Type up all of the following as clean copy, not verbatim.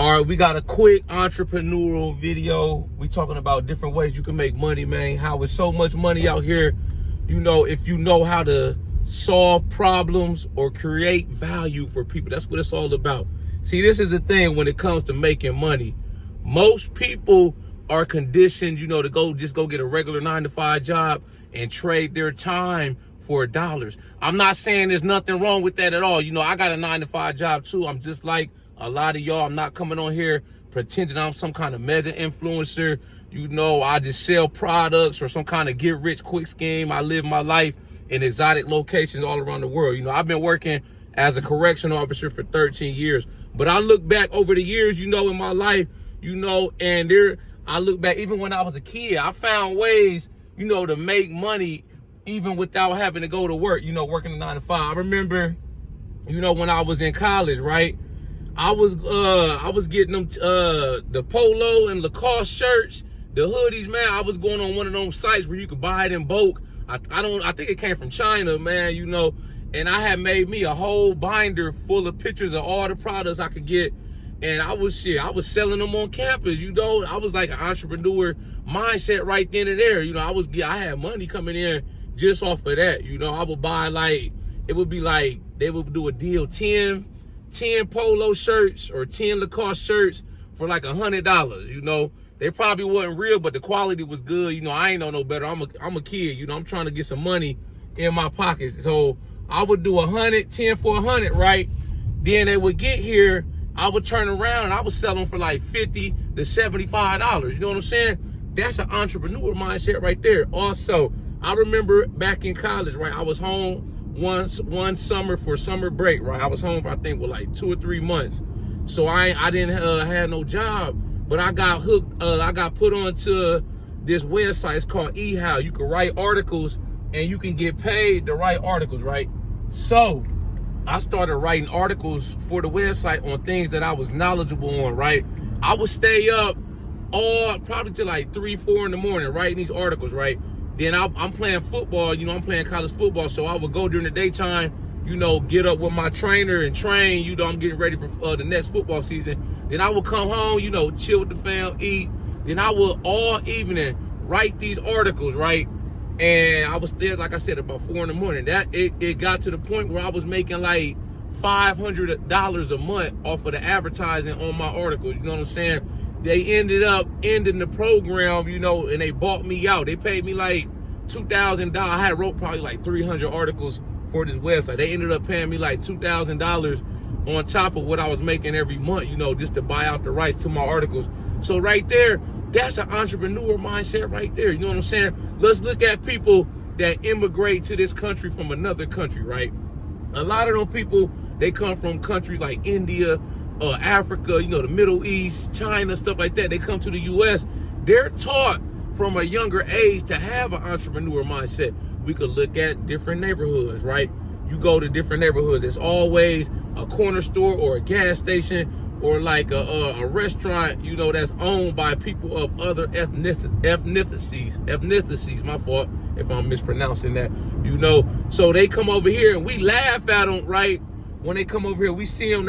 All right, we got a quick entrepreneurial video. We talking about different ways you can make money, man. How it's so much money out here. You know, if you know how to solve problems or create value for people, that's what it's all about. See, this is the thing when it comes to making money. Most people are conditioned, you know, to go get a regular 9-to-5 job and trade their time for dollars. I'm not saying there's nothing wrong with that at all. You know, I got a 9-to-5 job too. I'm just like a lot of y'all. I'm not coming on here pretending I'm some kind of mega influencer. You know, I just sell products or some kind of get rich quick scheme. I live my life in exotic locations all around the world. You know, I've been working as a correctional officer for 13 years. But I look back over the years, you know, in my life, you know, and I look back, even when I was a kid, I found ways, you know, to make money even without having to go to work, you know, working a 9-to-5. I remember, you know, when I was in college, right? I was getting them the polo and Lacoste shirts, the hoodies, man. I was going on one of those sites where you could buy it in bulk. I think it came from China, man, you know. And I had made me a whole binder full of pictures of all the products I could get. And I was selling them on campus, you know. I was like an entrepreneur mindset right then and there. You know, I had money coming in just off of that. You know, I would buy they would do a deal, 10 polo shirts or 10 Lacoste shirts for like $100, you know. They probably wasn't real, but the quality was good. You know, I ain't know no better. I'm a kid, you know. I'm trying to get some money in my pockets. So I would do 10 for 100, right? Then they would get here, I would turn around and I would sell them for like $50 to $75. You know what I'm saying? That's an entrepreneur mindset right there. Also, I remember back in college, right? I was home one summer for summer break, right? I was home for, I think, with like 2 or 3 months. So I didn't have no job, but I got hooked. I got put onto this website. It's called eHow. You can write articles and you can get paid to write articles, right? So I started writing articles for the website on things that I was knowledgeable on, right? I would stay up probably till like 3, 4 in the morning writing these articles, right? Then I'm playing football, you know, I'm playing college football. So I would go during the daytime, you know, get up with my trainer and train, you know, I'm getting ready for the next football season. Then I would come home, you know, chill with the fam, eat. Then I would all evening write these articles, right? And I was there, like I said, about 4 in the morning. It got to the point where I was making like $500 a month off of the advertising on my articles. You know what I'm saying? They ended up ending the program, you know, and they bought me out. They paid me like $2,000. I had wrote probably like 300 articles for this website. They ended up paying me like $2,000 on top of what I was making every month, you know, just to buy out the rights to my articles. So right there, that's an entrepreneur mindset right there. You know what I'm saying? Let's look at people that immigrate to this country from another country, right? A lot of those people, they come from countries like India, Africa, you know, the Middle East, China, stuff like that. They come to the U.S. They're taught from a younger age to have an entrepreneur mindset. We could look at different neighborhoods, right? You go to different neighborhoods. There's always a corner store or a gas station or like a restaurant, you know, that's owned by people of other ethnicities, my fault if I'm mispronouncing that, you know. So they come over here and we laugh at them, right? When they come over here, we see them,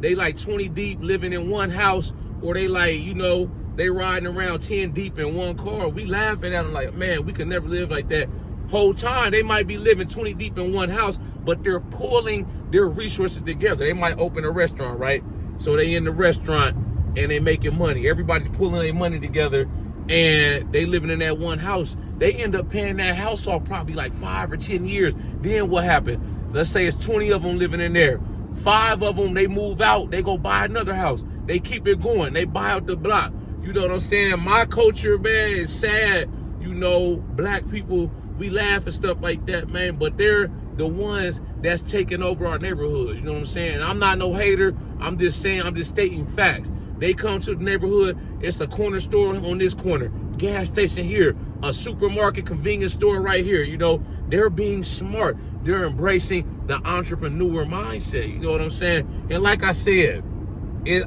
they like 20 deep living in one house, or they like, you know, they riding around 10 deep in one car. We laughing at them like, man, we could never live like that. Whole time they might be living 20 deep in one house, but they're pulling their resources together. They might open a restaurant, right? So they in the restaurant and they making money. Everybody's pulling their money together and they living in that one house. They end up paying that house off probably like 5 or 10 years. Then what happened? Let's say it's 20 of them living in there. 5 of them, they move out, they go buy another house. They keep it going. They buy out the block. You know what I'm saying? My culture, man, is sad. You know, black people, we laugh and stuff like that, man, but they're the ones that's taking over our neighborhoods. You know what I'm saying? I'm not no hater. I'm just stating facts. They come to the neighborhood, it's a corner store on this corner, gas station here, a supermarket, convenience store right here. You know, they're being smart. They're embracing the entrepreneur mindset. You know what I'm saying? And like I said,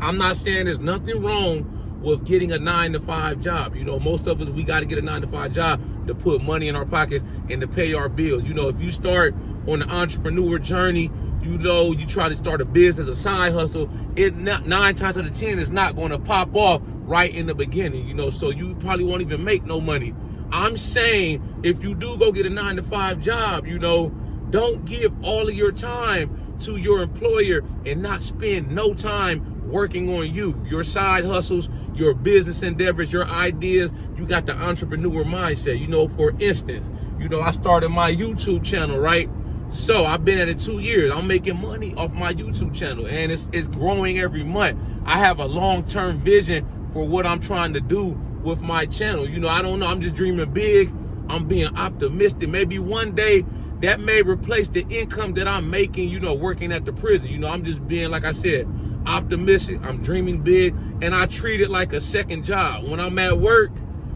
I'm not saying there's nothing wrong with getting a 9-to-5 job. You know, most of us, we got to get a 9-to-5 job to put money in our pockets and to pay our bills. You know, if you start on the entrepreneur journey, you know, you try to start a business, a side hustle, 9 times out of 10 is not going to pop off right in the beginning, you know, so you probably won't even make no money. I'm saying if you do go get a 9-to-5 job, you know, don't give all of your time to your employer and not spend no time working on you, your side hustles, your business endeavors, your ideas. You got the entrepreneur mindset. You know, for instance, you know, I started my YouTube channel, right? So I've been at it 2 years. I'm making money off my YouTube channel, and it's growing every month. I have a long-term vision for what I'm trying to do with my channel. You know, I don't know. I'm just dreaming big. I'm being optimistic. Maybe one day that may replace the income that I'm making, you know, working at the prison. You know, I'm just being, like I said, optimistic. I'm dreaming big, and I treat it like a second job. When I'm at work,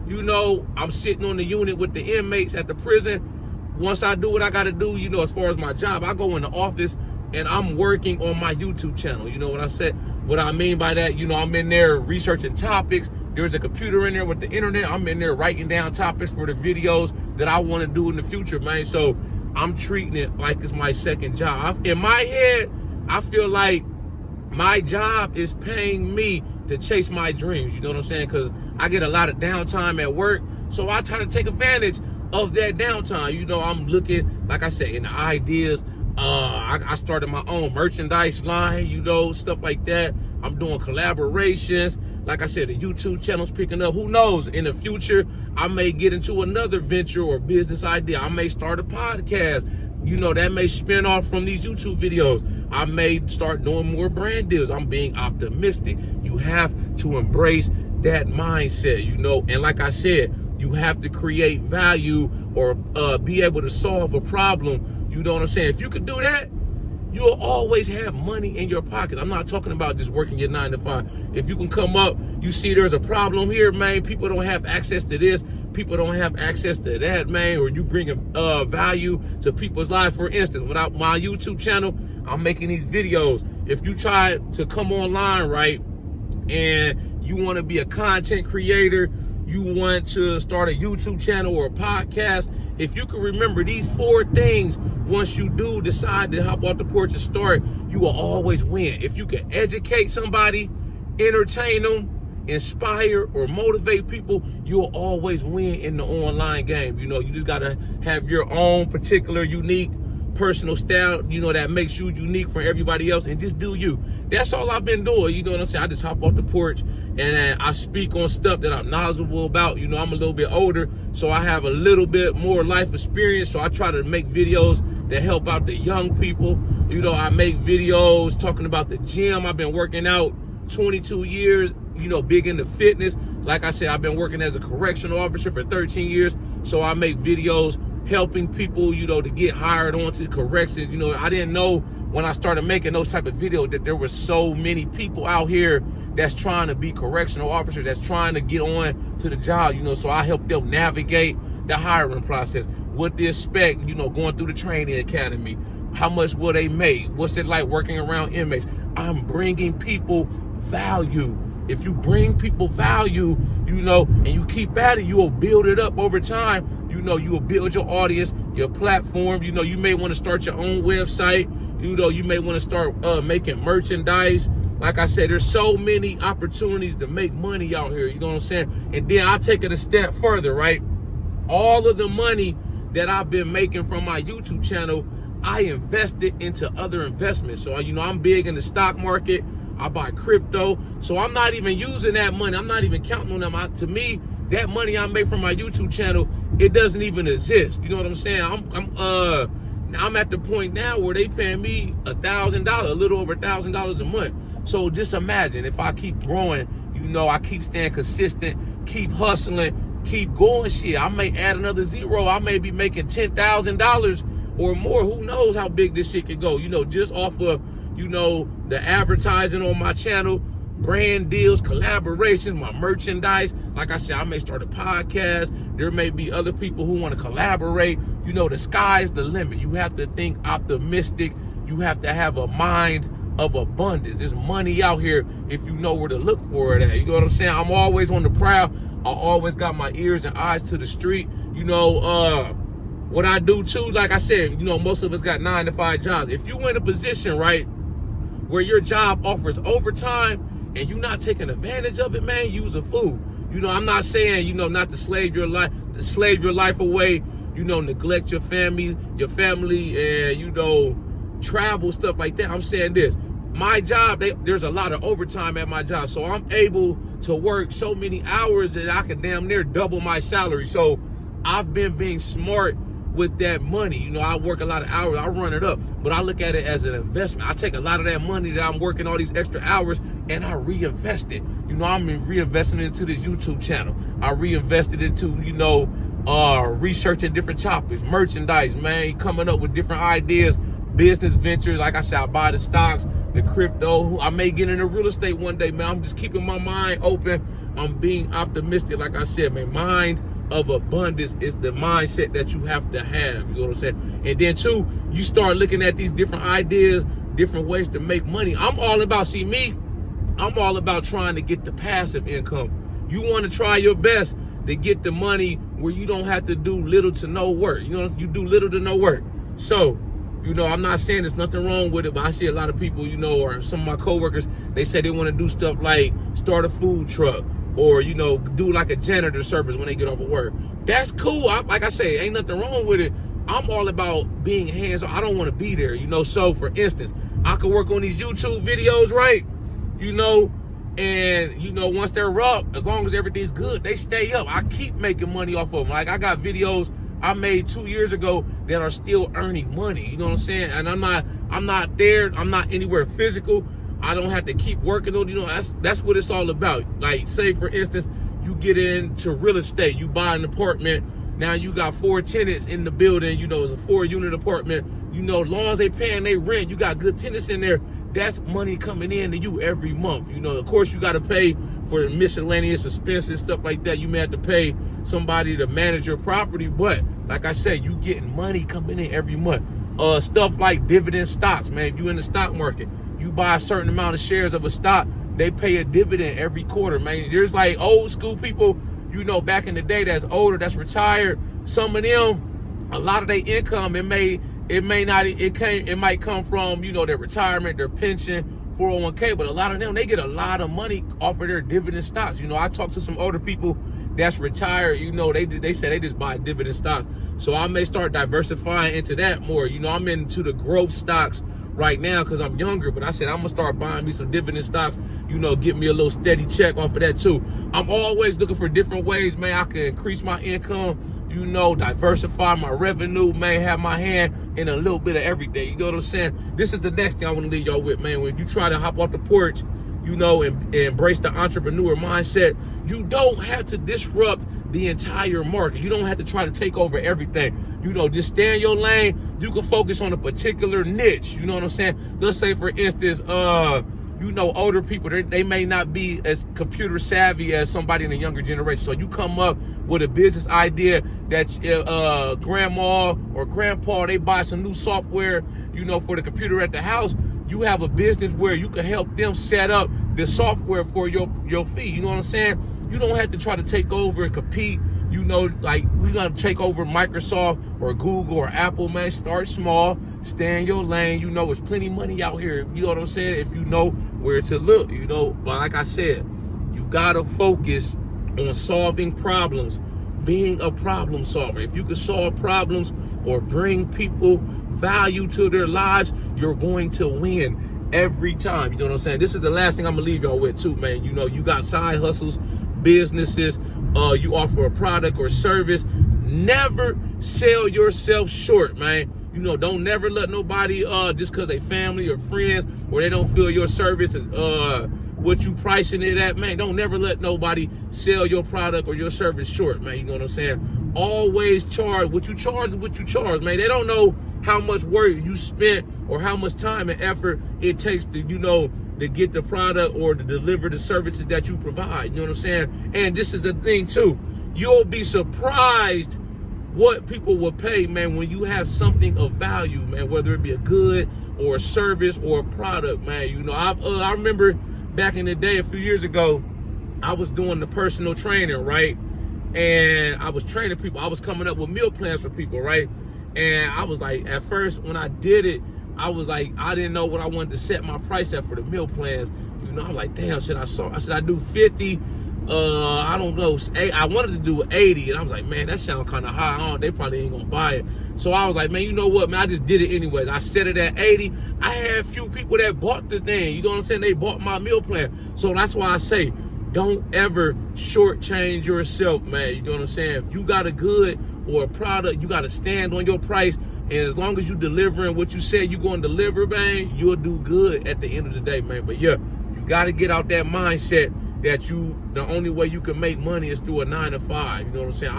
you know, I'm sitting on the unit with the inmates at the prison. Once I do what I got to do, you know, as far as my job, I go in the office and I'm working on my YouTube channel. You know what I said? What I mean by that, you know, I'm in there researching topics. There's a computer in there with the internet. I'm in there writing down topics for the videos that I want to do in the future, man. So I'm treating it like it's my second job. In my head, I feel like my job is paying me to chase my dreams. You know what I'm saying? Because I get a lot of downtime at work. So I try to take advantage of that downtime. You know, I'm looking, like I said, in the ideas. I started my own merchandise line, you know, stuff like that. I'm doing collaborations. Like I said, the YouTube channel's picking up. Who knows? In the future, I may get into another venture or business idea. I may start a podcast. You know, that may spin off from these YouTube videos. I may start doing more brand deals. I'm being optimistic. You have to embrace that mindset, you know. And like I said, you have to create value or be able to solve a problem. You know what I'm saying? If you could do that, you'll always have money in your pockets. I'm not talking about just working your 9-to-5. If you can come up, you see there's a problem here, man. People don't have access to this. People don't have access to that, man. Or you bring value to people's lives. For instance, without my YouTube channel, I'm making these videos. If you try to come online, right, and you want to be a content creator, you want to start a YouTube channel or a podcast, if you can remember these 4 things, once you do decide to hop off the porch and start, you will always win. If you can educate somebody, entertain them, inspire or motivate people, you'll always win in the online game. You know, you just got to have your own particular unique personal style, you know, that makes you unique from everybody else, and just do you. That's all I've been doing. You know what I'm saying? I just hop off the porch and I speak on stuff that I'm knowledgeable about. You know, I'm a little bit older, so I have a little bit more life experience. So I try to make videos that help out the young people. You know, I make videos talking about the gym. I've been working out 22 years, you know, big into fitness. Like I said, I've been working as a correctional officer for 13 years. So I make videos helping people, you know, to get hired onto corrections. You know, I didn't know when I started making those type of videos that there were so many people out here that's trying to be correctional officers, that's trying to get on to the job, you know. So I help them navigate the hiring process, what to expect, you know, going through the training academy, how much will they make, what's it like working around inmates. I'm bringing people value. If you bring people value, you know, and you keep at it, you will build it up over time. You know, you will build your audience, your platform. You know, you may want to start your own website. You know, you may want to start making merchandise. Like I said, there's so many opportunities to make money out here. You know what I'm saying? And then I'll take it a step further, right? All of the money that I've been making from my YouTube channel, I invested into other investments. So, you know, I'm big in the stock market. I buy crypto. So I'm not even using that money. I'm not even counting on them. To me, that money I make from my YouTube channel, it doesn't even exist. You know what I'm saying? I'm at the point now where they paying me $1,000, a little over $1,000 a month. So just imagine if I keep growing, you know, I keep staying consistent, keep hustling, keep going, shit, I may add another zero. I may be making $10,000 or more. Who knows how big this shit could go, you know, just off of, you know, the advertising on my channel, brand deals, collaborations, my merchandise. Like I said, I may start a podcast. There may be other people who want to collaborate. You know, the sky's the limit. You have to think optimistic. You have to have a mind of abundance. There's money out here if you know where to look for it at. You know what I'm saying? I'm always on the prowl. I always got my ears and eyes to the street. You know, what I do too, like I said, you know, most of us got 9 to 5 jobs. If you in a position, right, where your job offers overtime and you're not taking advantage of it, man, you's a fool. You know, I'm not saying, you know, not to slave your life away, you know, neglect your family, and, you know, travel, stuff like that. I'm saying this. My job, there's a lot of overtime at my job. So I'm able to work so many hours that I can damn near double my salary. So I've been being smart with that money. You know, I work a lot of hours, I run it up, but I look at it as an investment. I take a lot of that money that I'm working all these extra hours and I reinvest it. You know, I'm reinvesting into this YouTube channel. I reinvested into, you know, researching different topics, merchandise, man, coming up with different ideas, business ventures. Like I said, I buy the stocks, the crypto. I may get into real estate one day, man. I'm just keeping my mind open. I'm being optimistic. Like I said, man, mind of abundance is the mindset that you have to have. You know what I'm saying? And then too, you start looking at these different ideas, different ways to make money. I'm all about trying to get the passive income. You want to try your best to get the money where you don't have to do little to no work. You know, you do little to no work. So, you know, I'm not saying there's nothing wrong with it, but I see a lot of people, you know, or some of my coworkers, they say they want to do stuff like start a food truck, or, you know, do like a janitor service when they get off of work. That's cool. Like I say, ain't nothing wrong with it. I'm all about being hands-on. I don't want to be there, you know. So, for instance, I could work on these YouTube videos, right? You know, and, you know, once they're up, as long as everything's good, they stay up. I keep making money off of them. Like, I got videos I made 2 years ago that are still earning money. You know what I'm saying? And I'm not there. I'm not anywhere physical. I don't have to keep working on, you know, that's what it's all about. Like, say for instance, you get into real estate, you buy an apartment, now you got 4 tenants in the building, you know, it's a 4-unit apartment, you know, as long as they paying their rent, you got good tenants in there, that's money coming in to you every month. You know, of course you got to pay for miscellaneous expenses, stuff like that. You may have to pay somebody to manage your property, but like I said, you getting money coming in every month. Stuff like dividend stocks, man. If you in the stock market, you buy a certain amount of shares of a stock, they pay a dividend every quarter, man. There's like old school people, you know, back in the day that's older, that's retired. Some of them, a lot of their income, it might come from, you know, their retirement, their pension, 401k, but a lot of them, they get a lot of money off of their dividend stocks. You know, I talked to some older people that's retired, you know, they say they just buy dividend stocks. So I may start diversifying into that more. You know, I'm into the growth stocks right now because I'm younger, but I said I'm gonna start buying me some dividend stocks, you know, get me a little steady check off of that too. I'm always looking for different ways, man, I can increase my income, you know, diversify my revenue, man, have my hand in a little bit of everything. You know what I'm saying? This is the next thing I want to leave y'all with, man. When you try to hop off the porch, you know, and embrace the entrepreneur mindset, you don't have to disrupt the entire market. You don't have to try to take over everything. You know, just stay in your lane. You can focus on a particular niche. You know what I'm saying? Let's say, for instance, you know, older people, they may not be as computer savvy as somebody in the younger generation. So you come up with a business idea that grandma or grandpa, they buy some new software, you know, for the computer at the house. You have a business where you can help them set up the software for your fee. You know what I'm saying? You don't have to try to take over and compete. You know, like, we're going to take over Microsoft or Google or Apple, man. Start small, stay in your lane. You know, there's plenty of money out here. You know what I'm saying? If you know where to look, you know. But like I said, you got to focus on solving problems, being a problem solver. If you can solve problems or bring people value to their lives, you're going to win every time. You know what I'm saying? This is the last thing I'm going to leave y'all with too, man. You know, you got side hustles, businesses, you offer a product or service. Never sell yourself short, man. You know, don't never let nobody, just because they family or friends, or they don't feel your service is what you pricing it at, man. Don't never let nobody sell your product or your service short, man. You know what I'm saying? Always charge what you charge, man. They don't know how much work you spent or how much time and effort it takes to, you know, to get the product or to deliver the services that you provide. You know what I'm saying? And this is the thing too. You'll be surprised what people will pay, man, when you have something of value, man, whether it be a good or a service or a product, man. You know, I remember back in the day, a few years ago, I was doing the personal training, right? and I was training people. I was coming up with meal plans for people, right? And I was like, at first when I did it, I was like, I didn't know what I wanted to set my price at for the meal plans. You know, I'm like, damn, should I do 50? I don't know. I wanted to do 80, and I was like, man, that sounds kind of high. They probably ain't gonna buy it. So I was like, man, you know what, man? I just did it anyways. I set it at 80. I had a few people that bought the thing. You know what I'm saying? They bought my meal plan. So that's why I say, don't ever shortchange yourself, man. You know what I'm saying? If you got a good or a product, you got to stand on your price. And as long as you delivering what you said you're going to deliver, man, you'll do good at the end of the day, man. But yeah, you got to get out that mindset that the only way you can make money is through a 9-to-5. You know what I'm saying?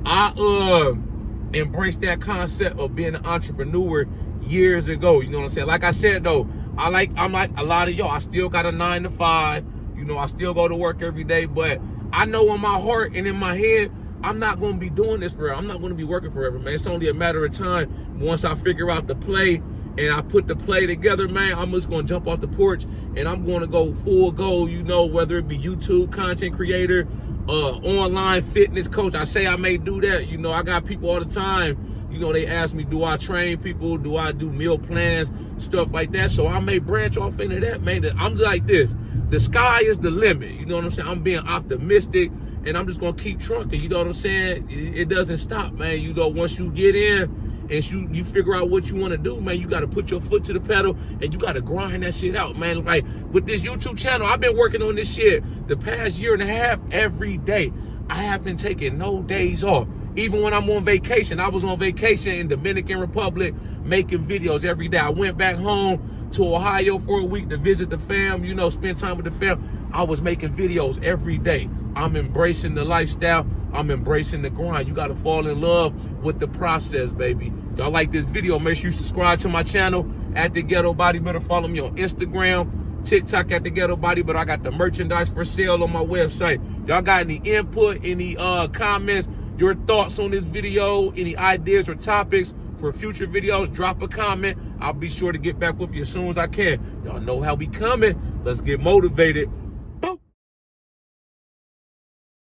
I embraced that concept of being an entrepreneur years ago. You know what I'm saying? Like I said though, I'm like a lot of y'all. I still got a 9-to-5. You know, I still go to work every day, but I know in my heart and in my head, I'm not going to be doing this forever. I'm not going to be working forever, man. It's only a matter of time. Once I figure out the play and I put the play together, man, I'm just going to jump off the porch and I'm going to go full go, you know, whether it be YouTube content creator, online fitness coach. I say I may do that. You know, I got people all the time. You know, they ask me, do I train people? Do I do meal plans? Stuff like that. So I may branch off into that, man. I'm like this. The sky is the limit. You know what I'm saying? I'm being optimistic, and I'm just going to keep trucking. You know what I'm saying? It doesn't stop, man. You know, once you get in and you figure out what you want to do, man, you got to put your foot to the pedal, and you got to grind that shit out, man. Like, with this YouTube channel, I've been working on this shit the past year and a half every day. I haven't taken no days off. Even when I'm on vacation, I was on vacation in Dominican Republic making videos every day. I went back home to Ohio for a week to visit the fam, you know, spend time with the fam. I was making videos every day. I'm embracing the lifestyle. I'm embracing the grind. You got to fall in love with the process, baby. Y'all like this video, make sure you subscribe to my channel at The Ghetto Bodybuilder. Follow me on Instagram, TikTok at The Ghetto Bodybuilder. I got the merchandise for sale on my website. Y'all got any input, any comments, your thoughts on this video, any ideas or topics for future videos, drop a comment. I'll be sure to get back with you as soon as I can. Y'all know how we coming. Let's get motivated.